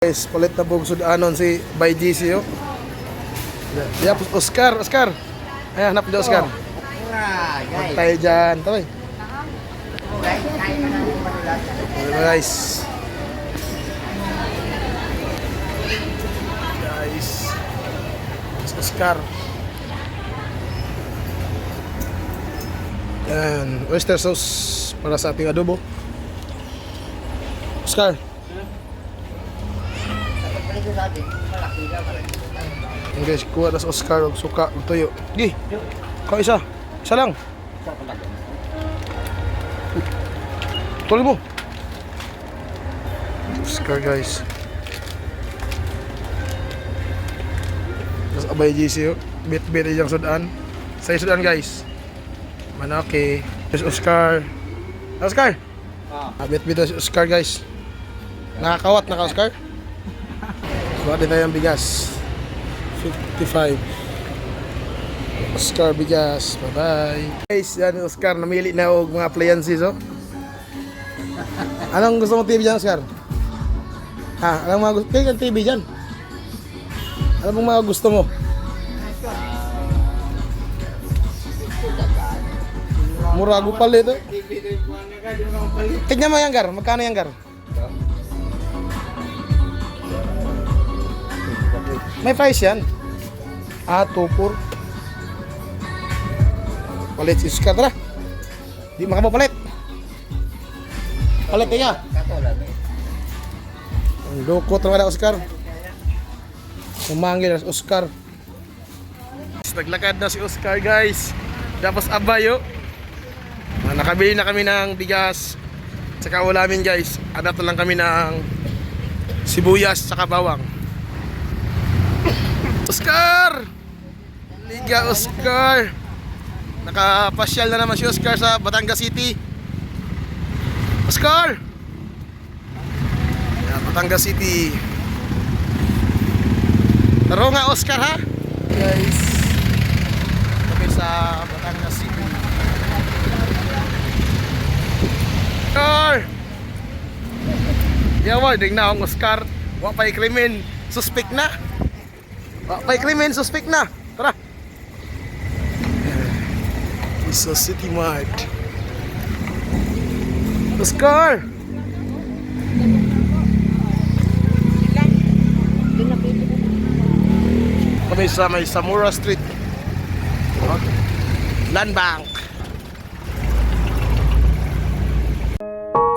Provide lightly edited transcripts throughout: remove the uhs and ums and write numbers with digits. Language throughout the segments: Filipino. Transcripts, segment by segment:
Guys, palit na po sudanon si by GC oh. Yeah, Oscar. Ayan, hanap niyo Oscar. Huwag tayo dyan. Taway. Guys. Oscar. Ayan, oyster sauce para sa ating adobo. Oscar. Ang guys, kuha na sa Oscar og suka og tuyo. Gi. Kau isa. Isa lang. Tuloy mo. Oscar guys. Tapos abay GC bit-bit yung sudan. Sa sudan guys. Manake. There's Oscar. Oscar. Bit-bit si Oscar guys. Nakakawat na ka Oscar. Kuha din tayo ang bigas. 55. Oscar bigas. Bye-bye. Guys, yan Oscar. Namili na og mga appliances, oh. Anong gusto mong TV dyan, Oscar? Ha? Anong mga gusto? Kaya TV dyan. Ano bang mga gusto mo? Murago palit, oh. Tignan mo yan, Gar. Magkano yan, Gar? May price yan. 2-4. Palit si Oscar, tara. Di makapapalit. Palit kaya. Ang lukot naman na Oscar. Umangil na si Oscar. Naglakad na si Oscar guys. Tapos abayo. Nakabili na kami ng bigas. Tsaka ulamin guys. Adat na lang kami ng sibuyas tsaka bawang. Oscar! Liga Oscar! Nakapasyal na naman si Oscar sa Batangas City. Oscar! Yan, Batangas City. Taro nga Oscar ha? Guys, kami sa Batangas City. Oscar! Yawa, ding na akong Oscar. Wak pa ikrimin. Suspect na. May krimen, suspect na. Tara. Isa City Mart. Oscar. Kami sa may Samora Street. Land Bank.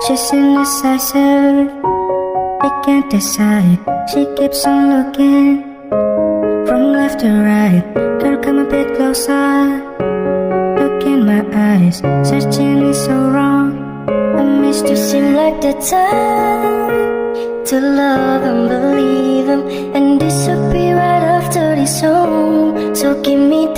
She's indecisive. I can't decide. She keeps on looking from left to right. Girl, come a bit closer. Look in my eyes. Searching is so wrong. I missed you, seem like the time to love and believe him and disappear right after this song. So give me